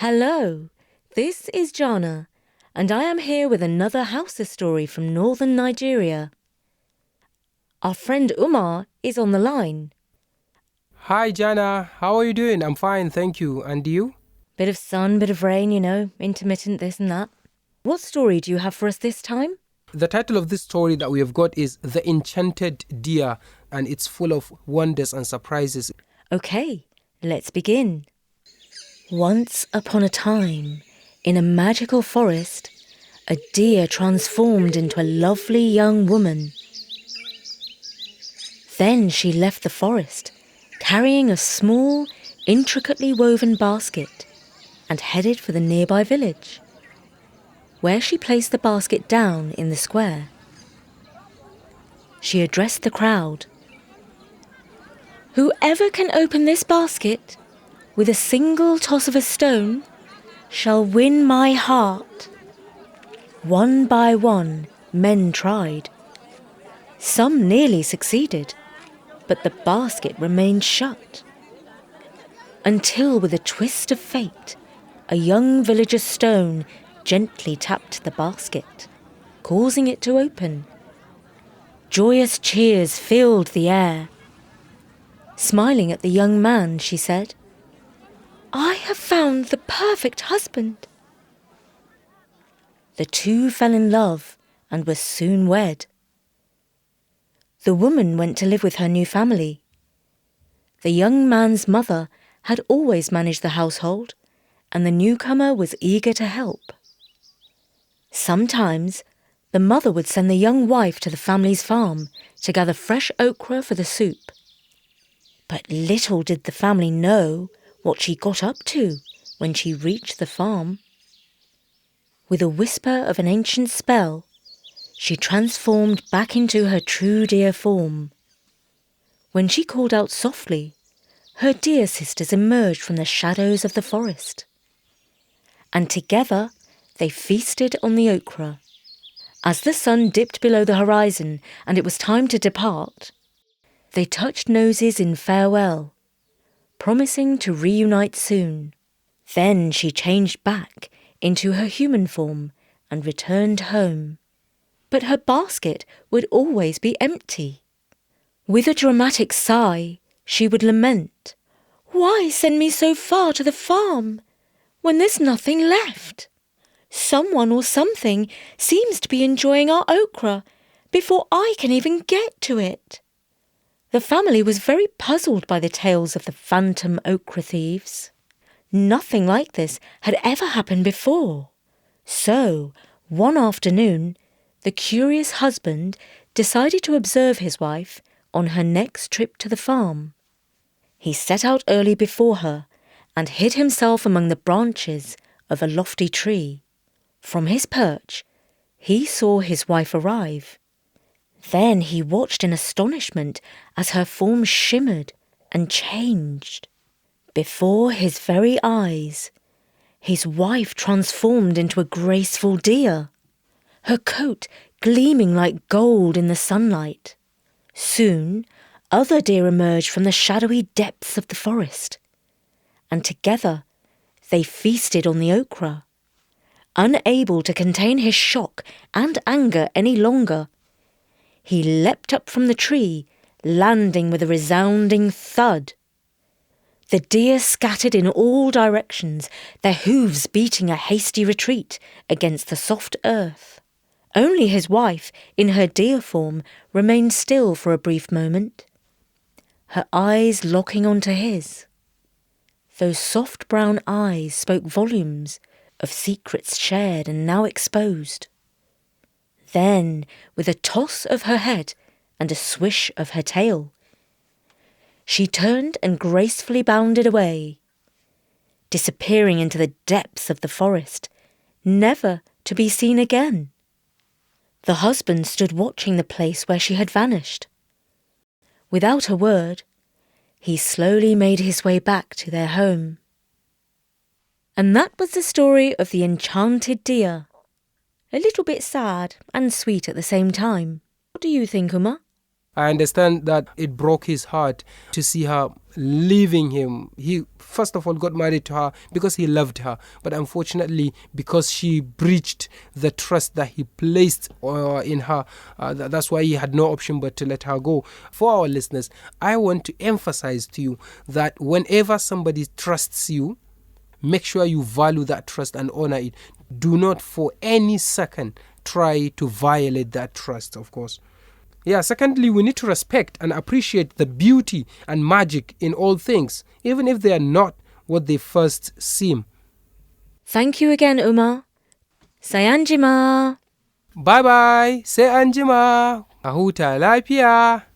Hello, this is Jana, and I am here with another Hausa story from northern Nigeria. Our friend Umar is on the line. Hi, Jana. How are you doing? I'm fine, thank you. And you? Bit of sun, bit of rain, intermittent this and that. What story do you have for us this time? The title of this story that we have got is The Enchanted Deer, and it's full of wonders and surprises. Okay, let's begin. Once upon a time, in a magical forest, a deer transformed into a lovely young woman. Then she left the forest, carrying a small, intricately woven basket, and headed for the nearby village, where she placed the basket down in the square. She addressed the crowd. "Whoever can open this basket with a single toss of a stone shall win my heart." One by one, men tried. Some nearly succeeded, but the basket remained shut. Until, with a twist of fate, a young villager's stone gently tapped the basket, causing it to open. Joyous cheers filled the air. Smiling at the young man, she said, "I have found the perfect husband." The two fell in love and were soon wed. The woman went to live with her new family. The young man's mother had always managed the household, and the newcomer was eager to help. Sometimes the mother would send the young wife to the family's farm to gather fresh okra for the soup. But little did the family know what she got up to when she reached the farm. With a whisper of an ancient spell, she transformed back into her true deer form. When she called out softly, her deer sisters emerged from the shadows of the forest. And together they feasted on the okra. As the sun dipped below the horizon and it was time to depart, they touched noses in farewell, promising to reunite soon. Then she changed back into her human form and returned home. But her basket would always be empty. With a dramatic sigh, she would lament, "Why send me so far to the farm when there's nothing left? Someone or something seems to be enjoying our okra before I can even get to it." The family was very puzzled by the tales of the phantom okra thieves. Nothing like this had ever happened before. So, one afternoon, the curious husband decided to observe his wife on her next trip to the farm. He set out early before her and hid himself among the branches of a lofty tree. From his perch, he saw his wife arrive. Then he watched in astonishment as her form shimmered and changed. Before his very eyes, his wife transformed into a graceful deer, her coat gleaming like gold in the sunlight. Soon, other deer emerged from the shadowy depths of the forest, and together they feasted on the okra. Unable to contain his shock and anger any longer, he leapt up from the tree, landing with a resounding thud. The deer scattered in all directions, their hooves beating a hasty retreat against the soft earth. Only his wife, in her deer form, remained still for a brief moment, her eyes locking onto his. Those soft brown eyes spoke volumes of secrets shared and now exposed. Then, with a toss of her head and a swish of her tail, she turned and gracefully bounded away, disappearing into the depths of the forest, never to be seen again. The husband stood watching the place where she had vanished. Without a word, he slowly made his way back to their home. And that was the story of the Enchanted Deer. A little bit sad and sweet at the same time. What do you think, Uma? I understand that it broke his heart to see her leaving him. He first of all got married to her because he loved her. But unfortunately, because she breached the trust that he placed in her, that's why he had no option but to let her go. For our listeners, I want to emphasize to you that whenever somebody trusts you, make sure you value that trust and honor it. Do not for any second try to violate that trust, of course. Yeah, secondly, we need to respect and appreciate the beauty and magic in all things, even if they are not what they first seem. Thank you again, Umar. Sai anjima. Bye bye, sai anjima, a huta lafiya.